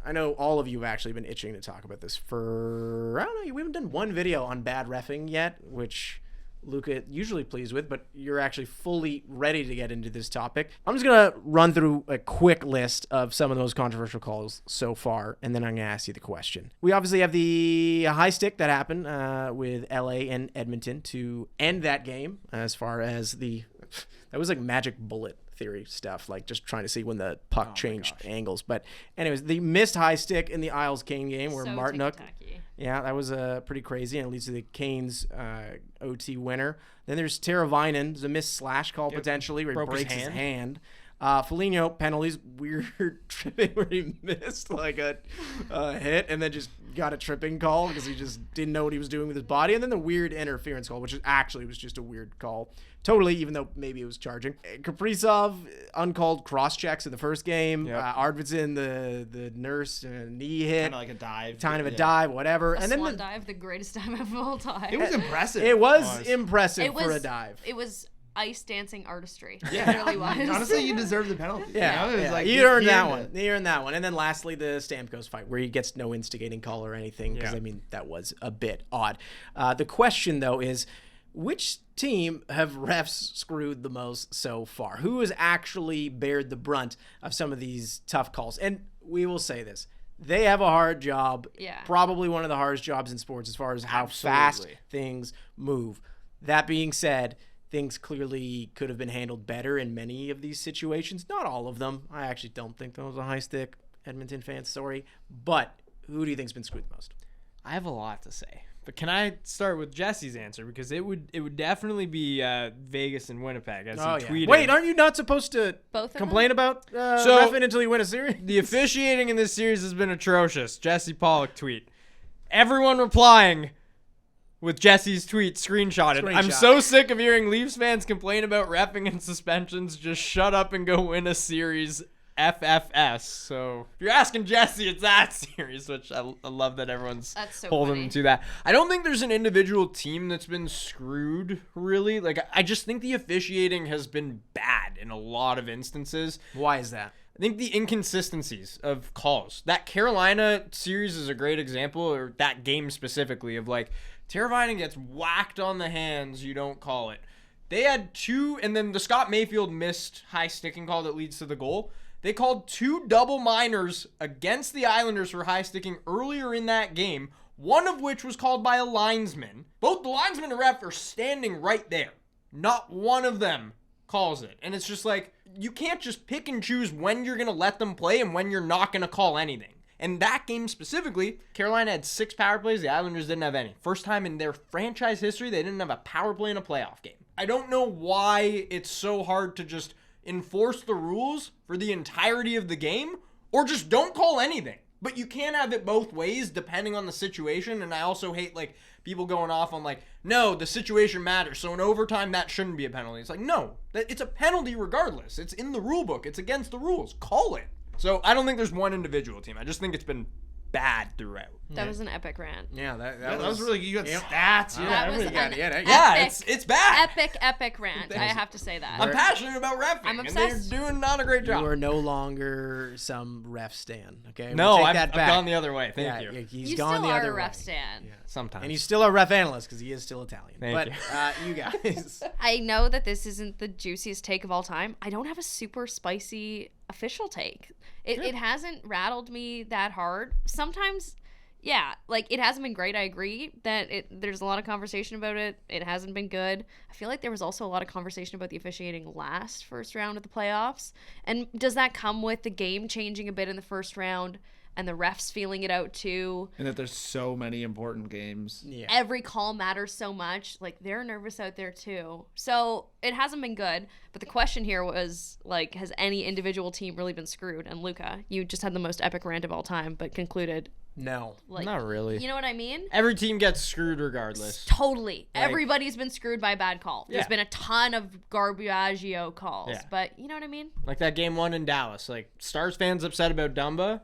I know all of you have actually been itching to talk about this for, I don't know, we haven't done one video on bad reffing yet, which Luca usually pleased with, but you're actually fully ready to get into this topic. I'm just going to run through a quick list of some of those controversial calls so far, and then I'm going to ask you the question. We obviously have the high stick that happened with LA and Edmonton to end that game, as far as that was like magic bullet theory stuff, like just trying to see when the puck changed angles. But anyways, the missed high stick in the Isles-Kane game where Martinook, yeah, that was pretty crazy, and it leads to the Canes OT winner. Then there's Teravainen, there's a missed slash call potentially where he breaks his hand. Foligno penalties, weird tripping where he missed like a hit and then just got a tripping call because he just didn't know what he was doing with his body. And then the weird interference call, which actually was just a weird call. Totally, even though maybe it was charging. Kaprizov, uncalled cross checks in the first game. Arvidsson, the nurse, knee hit. Kind of like a dive. Kind of a dive, whatever. And then dive, the greatest dive of all time. It was impressive. It was impressive for a dive. It was ice dancing artistry. Yeah. It really was. Honestly, you deserve the penalty. Yeah. You know? Like, he earned that one. He earned that one. And then lastly, the Stamkos fight where he gets no instigating call or anything because, I mean, that was a bit odd. The question, though, is which team have refs screwed the most so far? Who has actually bared the brunt of some of these tough calls? And we will say this. They have a hard job. Yeah. Probably one of the hardest jobs in sports as far as how fast things move. That being said, things clearly could have been handled better in many of these situations. Not all of them. I actually don't think that was a high stick. Edmonton fans, sorry. But who do you think's been screwed the most? I have a lot to say. But can I start with Jesse's answer? Because it would definitely be Vegas and Winnipeg, as he tweeted. Wait, aren't you not supposed to complain about reffing until you win a series? The officiating in this series has been atrocious. Jesse Pollock tweet. Everyone replying with Jesse's tweet screenshotted. I'm so sick of hearing Leafs fans complain about reffing and suspensions. Just shut up and go win a series. FFS. So if you're asking Jesse, it's that series, which I love that everyone's holding him to that. I don't think there's an individual team that's been screwed, really. Like, I just think the officiating has been bad in a lot of instances. Why is that? I think the inconsistencies of calls. That Carolina series is a great example, or that game specifically, of like, Teravainen gets whacked on the hands, you don't call it. They had two, and then the Scott Mayfield missed high sticking call that leads to the goal. They called two double minors against the Islanders for high sticking earlier in that game, one of which was called by a linesman. Both the linesman and ref are standing right there. Not one of them calls it. And it's just like, you can't just pick and choose when you're going to let them play and when you're not going to call anything. And that game specifically, Carolina had 6 power plays. The Islanders didn't have any. First time in their franchise history, they didn't have a power play in a playoff game. I don't know why it's so hard to just enforce the rules for the entirety of the game, or just don't call anything. But you can't have it both ways depending on the situation. And I also hate like people going off on like, no, the situation matters, so in overtime that shouldn't be a penalty. It's like, no, it's a penalty regardless. It's in the rule book. It's against the rules. Call it. So I don't think there's one individual team. I just think it's been bad throughout. That was an epic rant. Yeah, that was really good. You got stats. It's bad. Epic rant. I have to say that. I'm passionate about reffing. I'm obsessed. And they're doing not a great job. You are no longer some ref stan, okay? No, I've gone the other way. Thank you. He's you gone still the are other a ref way. stan. Yeah, sometimes. And he's still a ref analyst because he is still Italian. Thank you guys. I know that this isn't the juiciest take of all time. I don't have a super spicy official take. It hasn't rattled me that hard. Sometimes, yeah, like it hasn't been great. I agree that there's a lot of conversation about it. It hasn't been good. I feel like there was also a lot of conversation about the officiating last first round of the playoffs. And does that come with the game changing a bit in the first round and the refs feeling it out too? And that there's so many important games. Yeah. Every call matters so much. Like, they're nervous out there too. So it hasn't been good. But the question here was, like, has any individual team really been screwed? And Luca, you just had the most epic rant of all time, but concluded. No. Like, not really. You know what I mean? Every team gets screwed regardless. Totally. Everybody's been screwed by a bad call. Yeah. There's been a ton of Garbaggio calls. Yeah. But you know what I mean? Like that game 1 in Dallas. Like, Stars fans upset about Dumba.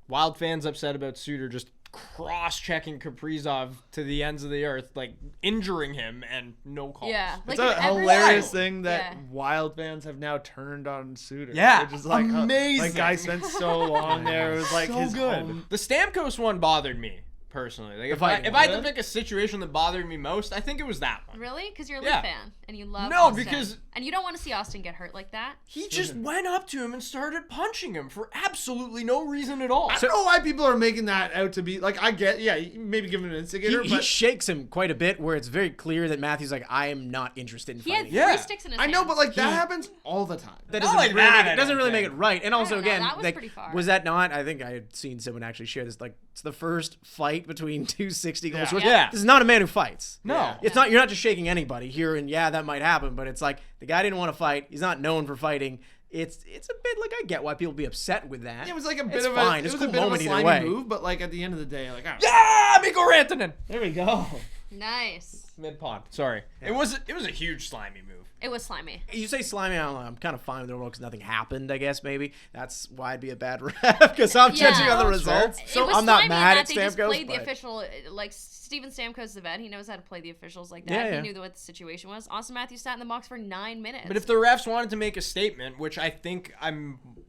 Wild fans upset about Suter just cross-checking Kaprizov to the ends of the earth, like injuring him, and no calls. Yeah, It's like a if every- hilarious thing that Yeah. Wild fans have now turned on Suter. Yeah, They're just like, amazing. Like, guy spent so long there. It was like So his good. home. The Stamkos one bothered me personally. Like if fighting I had one. to pick a situation that bothered me most, I think it was that one. Really? Because you're a Yeah. Leaf fan and you love No, Austin. because- and you don't want to see Austin get hurt like that. He just went up to him and started punching him for absolutely no reason at all. I don't know why people are making that out to be like. I get, yeah, maybe give him an instigator, He but shakes him quite a bit, where it's very clear that Matthew's like, I am not interested in He had fighting. Yeah. 3 sticks in his I know, hands. but like that happens all the time. That Not doesn't like really that, make I it, doesn't don't really make think. it right. And also, don't know, again, that was like, pretty far. was that not? I think I had seen someone actually share this. Like, it's the first fight between two 60-goal Yeah. scorers. Yeah. This is not a man who fights. No. Yeah. It's not. You're not just shaking anybody here, and yeah, that might happen. But it's like the guy didn't want to fight. He's not known for fighting. It's a bit like I get why people be upset with that. It was like a bit It's of fine. a, It's it a was cool a bit of a moment either slimy way. move, but like at the end of the day, like, Yeah, Mikko Rantanen. there we go. Nice. Mid pod. Sorry. It was a huge slimy move. It was slimy. You say slimy, I don't know. I'm kind of fine with it overall because nothing happened, I guess, maybe. That's why I'd be a bad ref because I'm Yeah. judging on the No, results. It So was I'm not slimy mad in at that they just Stamkos. played the but- official, like Steven Stamkos is the vet. He knows how to play the officials like that. Yeah, He yeah. knew what the situation was. Austin Matthews sat in the box for 9 minutes. But if the refs wanted to make a statement, which I think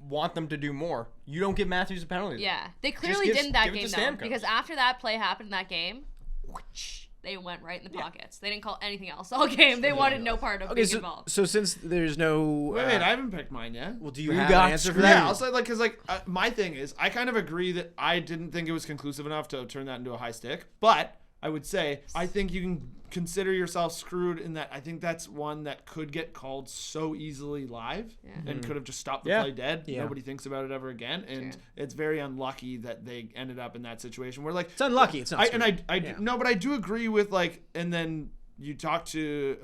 want them to do more, you don't give Matthews a penalty. yeah, they clearly give- didn't that give it game to though, Stamkos. because after that play happened in that game, whoosh, they went right in the pockets. They didn't call anything else all game. They wanted no part of Okay, being so, involved. so since there's no. Wait, I haven't picked mine yet. Well, do you You have got an answer for screwed. that? Yeah, I'll say like because like my thing is I kind of agree that I didn't think it was conclusive enough to turn that into a high stick, but I would say I think you can consider yourself screwed in that I think that's one that could get called so easily live and could have just stopped the Yeah. play dead. Yeah. Nobody thinks about it ever again, and True. it's very unlucky that they ended up in that situation where like It's unlucky. It's not. I Yeah. no, but I do agree with like, and then you talk to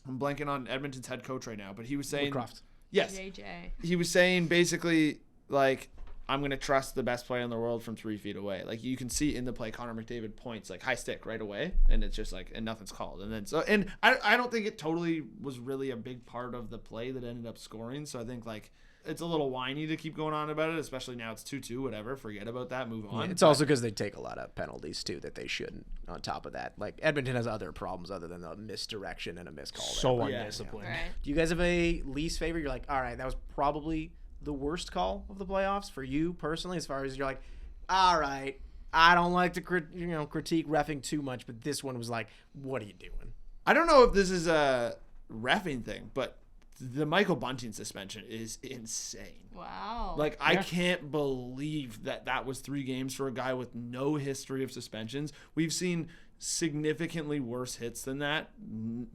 I'm blanking on Edmonton's head coach right now, but he was saying Woodcroft. yes, JJ. he was saying basically like I'm gonna trust the best player in the world from 3 feet away. Like you can see in the play, Connor McDavid points like high stick right away, and it's just like and nothing's called. And then so and I don't think it totally was really a big part of the play that ended up scoring. So I think like it's a little whiny to keep going on about it, especially now it's 2-2. Whatever, forget about that, move on. It's also because they take a lot of penalties too that they shouldn't. On top of that, like Edmonton has other problems other than a misdirection and a miscall. So there. undisciplined. Right. Do you guys have a least favorite? You're like, all right, that was probably the worst call of the playoffs for you personally, as far as you're like, all right, I don't like to critique reffing too much, but this one was like, what are you doing? I don't know if this is a reffing thing, but the Michael Bunting suspension is insane. Wow. Like, I can't believe that was 3 games for a guy with no history of suspensions. We've seen significantly worse hits than that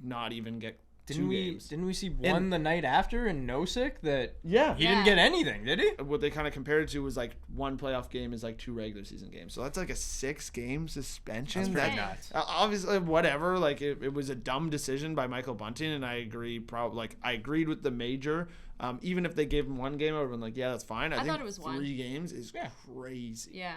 not even get 2 games. Didn't we see one the night after in Nosek that Yeah. he didn't get anything, did he? What they kind of compared it to was like 1 playoff game is like 2 regular season games. So that's like a 6-game suspension. pretty That- nuts. Obviously, whatever. Like it was a dumb decision by Michael Bunting, and I agree. I agreed with the major. Even if they gave him 1 game, I would have been like, yeah, that's fine. I think thought it was 1. 3 games is crazy. Yeah.